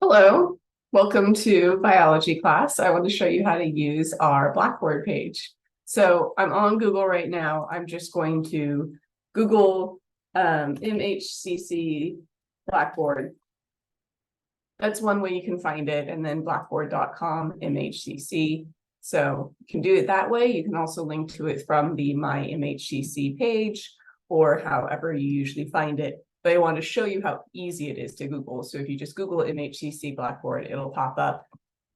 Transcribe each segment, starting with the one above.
Hello, welcome to biology class. I want to show you how to use our Blackboard page. So I'm on Google right now. I'm just going to Google MHCC Blackboard. That's one way you can find it, and then blackboard.com MHCC. So you can do it that way. You can also link to it from the My MHCC page or however you usually find it. But I want to show you how easy it is to Google. So if you just Google MHCC Blackboard, it'll pop up.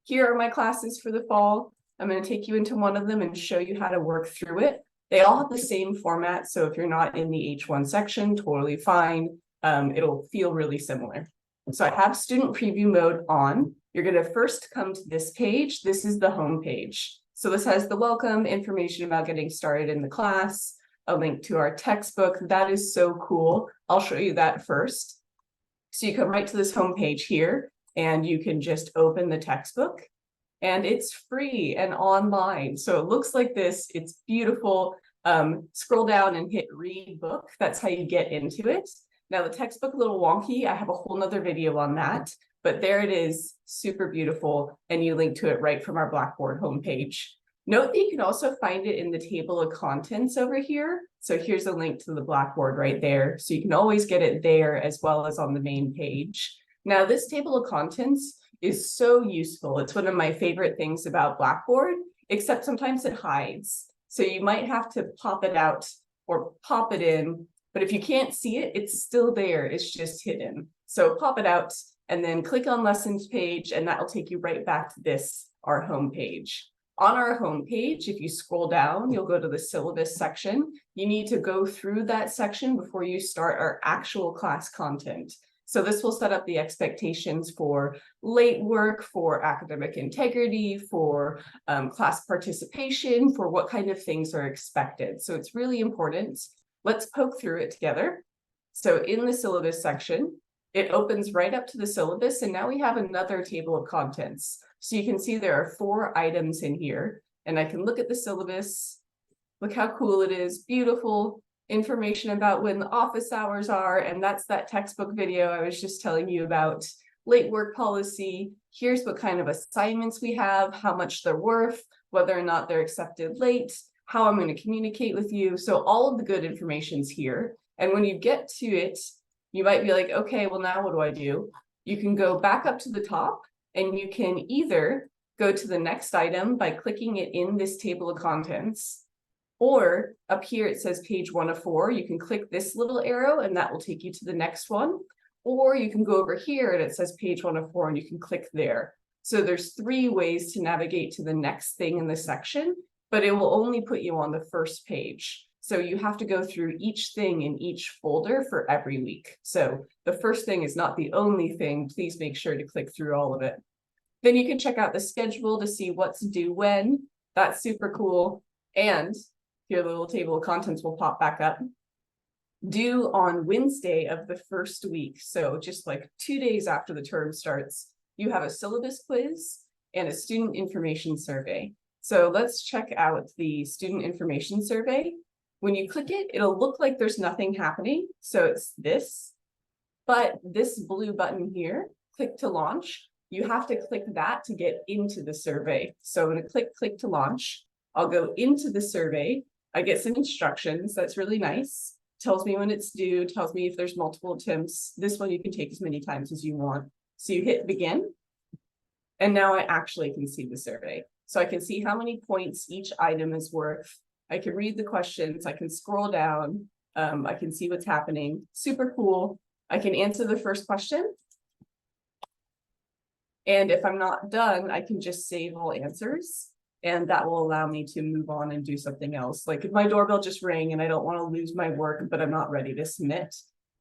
Here are my classes for the fall. I'm going to take you into one of them and show you how to work through it. They all have the same format. So if you're not in the H1 section, totally fine. It'll feel really similar. So I have student preview mode on. You're going to first come to this page. This is the home page. So this has the welcome, information about getting started in the class, a link to our textbook. That is so cool. I'll show you that first. So you come right to this home page here, and you can just open the textbook, and it's free and online. So it looks like this. It's beautiful. Scroll down and hit read book. That's how you get into it. Now the textbook a little wonky. I have a whole nother video on that, but there it is, super beautiful, and you link to it right from our Blackboard homepage. Note that you can also find it in the table of contents over here. So here's a link to the Blackboard right there. So you can always get it there as well as on the main page. Now this table of contents is so useful. It's one of my favorite things about Blackboard, except sometimes it hides. So you might have to pop it out or pop it in. But if you can't see it, it's still there. It's just hidden. So pop it out and then click on lessons page, and that'll take you right back to this, our home page. On our home page, if you scroll down, you'll go to the syllabus section. You need to go through that section before you start our actual class content. So this will set up the expectations for late work, for academic integrity, for class participation, for what kind of things are expected. So it's really important. Let's poke through it together. So in the syllabus section, it opens right up to the syllabus, and now we have another table of contents. So you can see there are 4 items in here, and I can look at the syllabus. Look how cool it is, beautiful information about when the office hours are, and that's that textbook video I was just telling you about. Late work policy, here's what kind of assignments we have, how much they're worth, whether or not they're accepted late, how I'm going to communicate with you. So all of the good information's here. And when you get to it, you might be like, okay, well, now what do I do? You can go back up to the top, and you can either go to the next item by clicking it in this table of contents, or up here it says page 1 of 4. You can click this little arrow, and that will take you to the next one. Or you can go over here, and it says page 1 of 4, and you can click there. So there's 3 ways to navigate to the next thing in the section, but it will only put you on the first page. So you have to go through each thing in each folder for every week. So the first thing is not the only thing. Please make sure to click through all of it. Then you can check out the schedule to see what's due when. That's super cool. And your little table of contents will pop back up. Due on Wednesday of the first week. So just like 2 days after the term starts, you have a syllabus quiz and a student information survey. So let's check out the student information survey. When you click it, it'll look like there's nothing happening. So it's this, but this blue button here, click to launch, you have to click that to get into the survey. So I'm going to click to launch. I'll go into the survey. I get some instructions. That's really nice. Tells me when it's due, tells me if there's multiple attempts. This one you can take as many times as you want. So you hit begin. And now I actually can see the survey. So I can see how many points each item is worth. I can read the questions. I can scroll down. I can see what's happening. Super cool. I can answer the first question. And if I'm not done, I can just save all answers. And that will allow me to move on and do something else. Like if my doorbell just rang and I don't want to lose my work, but I'm not ready to submit.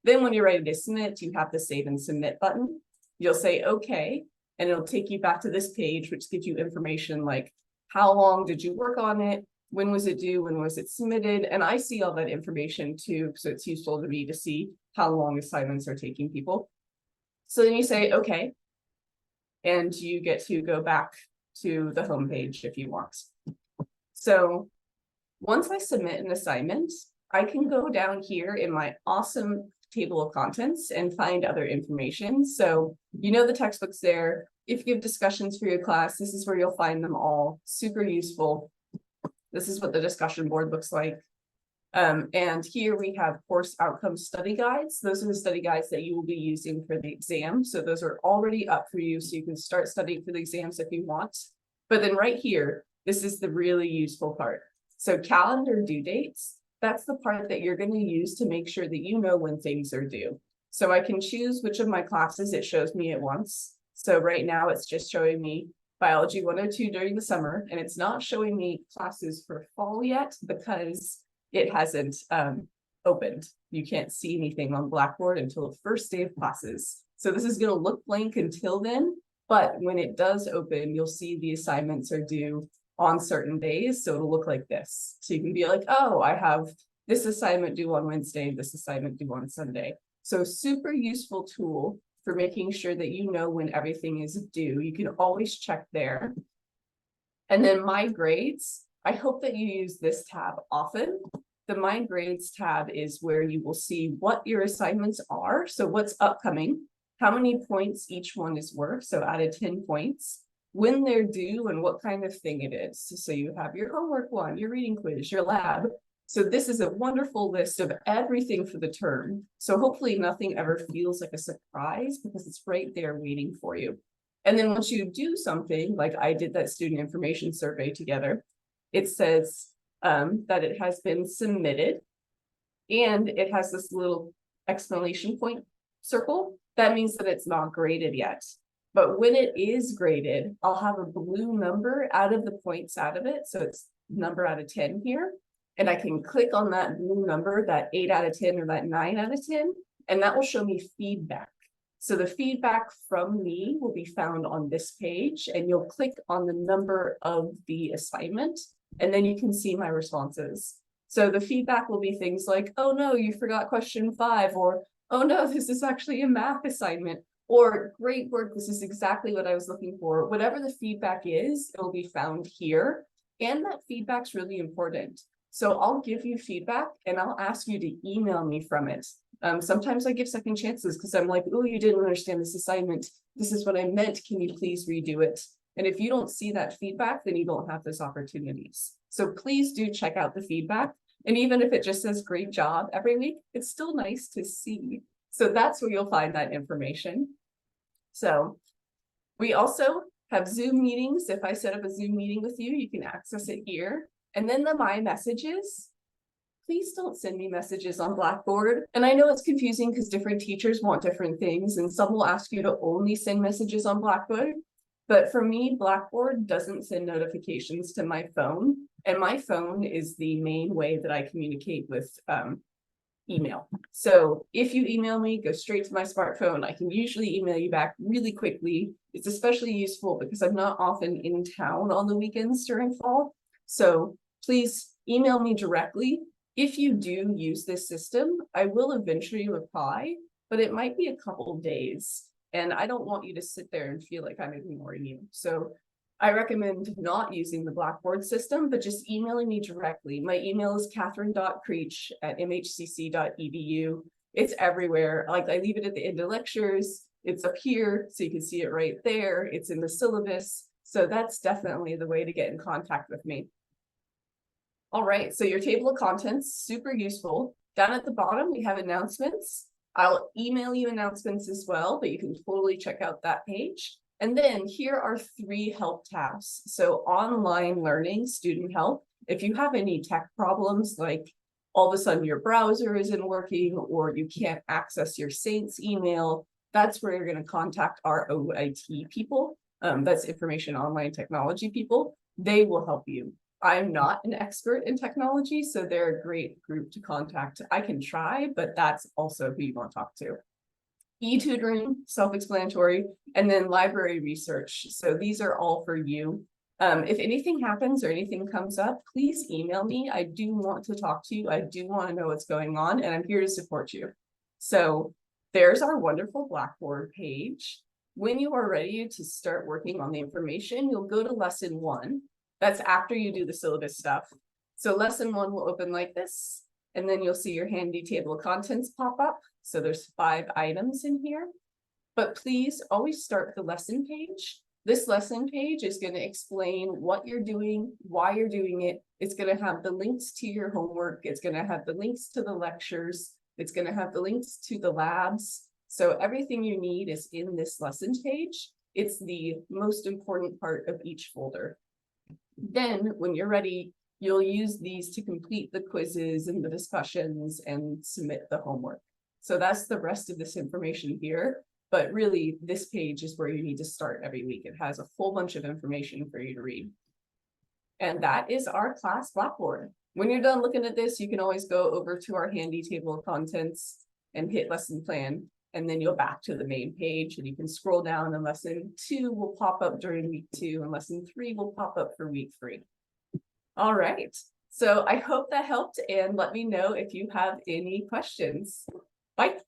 Then when you're ready to submit, you have the save and submit button. You'll say, okay, and it'll take you back to this page, which gives you information like how long did you work on it? When was it due? When was it submitted? And I see all that information too. So it's useful to me to see how long assignments are taking people. So then you say, okay, and you get to go back to the home page if you want. So once I submit an assignment, I can go down here in my awesome table of contents and find other information. So you know the textbook's there. If you have discussions for your class, this is where you'll find them all. Super useful. This is what the discussion board looks like. And here we have course outcome study guides. Those are the study guides that you will be using for the exam. So those are already up for you, so you can start studying for the exams if you want. But then right here, this is the really useful part. So calendar due dates, that's the part that you're going to use to make sure that you know when things are due. So I can choose which of my classes it shows me at once. So right now it's just showing me Biology 102 during the summer, and it's not showing me classes for fall yet because it hasn't opened. You can't see anything on Blackboard until the first day of classes. So this is going to look blank until then, but when it does open, you'll see the assignments are due on certain days. So it'll look like this. So you can be like, oh, I have this assignment due on Wednesday, this assignment due on Sunday. So super useful tool for making sure that you know when everything is due. You can always check there. And then My Grades, I hope that you use this tab often. The My Grades tab is where you will see what your assignments are. So what's upcoming, how many points each one is worth. So out of 10 points, when they're due and what kind of thing it is. So you have your homework one, your reading quiz, your lab. So this is a wonderful list of everything for the term. So hopefully nothing ever feels like a surprise because it's right there waiting for you. And then once you do something, like I did that student information survey together, it says that it has been submitted, and it has this little exclamation point circle. That means that it's not graded yet. But when it is graded, I'll have a blue number out of the points out of it. So it's number out of 10 here. And I can click on that blue number, that 8 out of 10 or that 9 out of 10, and that will show me feedback. So the feedback from me will be found on this page, and you'll click on the number of the assignment, and then you can see my responses. So the feedback will be things like, oh no, you forgot question 5, or oh no, this is actually a math assignment, or great work, this is exactly what I was looking for. Whatever the feedback is, it will be found here. And that feedback's really important. So I'll give you feedback and I'll ask you to email me from it. Sometimes I give second chances because I'm like, oh, you didn't understand this assignment. This is what I meant. Can you please redo it? And if you don't see that feedback, then you don't have those opportunities. So please do check out the feedback. And even if it just says great job every week, it's still nice to see. So that's where you'll find that information. So we also have Zoom meetings. If I set up a Zoom meeting with you, you can access it here. And then the My Messages, please don't send me messages on Blackboard. And I know it's confusing because different teachers want different things, and some will ask you to only send messages on Blackboard. But for me, Blackboard doesn't send notifications to my phone, and my phone is the main way that I communicate with email. So if you email me, go straight to my smartphone. I can usually email you back really quickly. It's especially useful because I'm not often in town on the weekends during fall. So please email me directly. If you do use this system, I will eventually reply, but it might be a couple of days. And I don't want you to sit there and feel like I'm ignoring you. So I recommend not using the Blackboard system, but just emailing me directly. My email is catherine.creech@mhcc.edu. It's everywhere. Like I leave it at the end of lectures. It's up here, so you can see it right there. It's in the syllabus. So that's definitely the way to get in contact with me. All right, so your table of contents, super useful. Down at the bottom, we have announcements. I'll email you announcements as well, but you can totally check out that page. And then here are 3 help tabs. So online learning, student help. If you have any tech problems, like all of a sudden your browser isn't working or you can't access your Saints email, that's where you're going to contact our OIT people. That's information online technology people. They will help you. I'm not an expert in technology, so they're a great group to contact. I can try, but that's also who you want to talk to. E-tutoring, self-explanatory, and then library research. So these are all for you. If anything happens or anything comes up, please email me. I do want to talk to you. I do want to know what's going on, and I'm here to support you. So there's our wonderful Blackboard page. When you are ready to start working on the information, you'll go to lesson 1. That's after you do the syllabus stuff. So lesson 1 will open like this, and then you'll see your handy table of contents pop up. So there's 5 items in here, but please always start the lesson page. This lesson page is going to explain what you're doing, why you're doing it. It's going to have the links to your homework. It's going to have the links to the lectures. It's going to have the links to the labs. So everything you need is in this lesson page. It's the most important part of each folder. Then when you're ready, you'll use these to complete the quizzes and the discussions and submit the homework. So that's the rest of this information here. But really, this page is where you need to start every week. It has a whole bunch of information for you to read. And that is our class Blackboard. When you're done looking at this, you can always go over to our handy table of contents and hit lesson plan. And then you'll back to the main page and you can scroll down, and lesson 2 will pop up during week 2 and lesson 3 will pop up for week 3. All right. So I hope that helped, and let me know if you have any questions. Bye.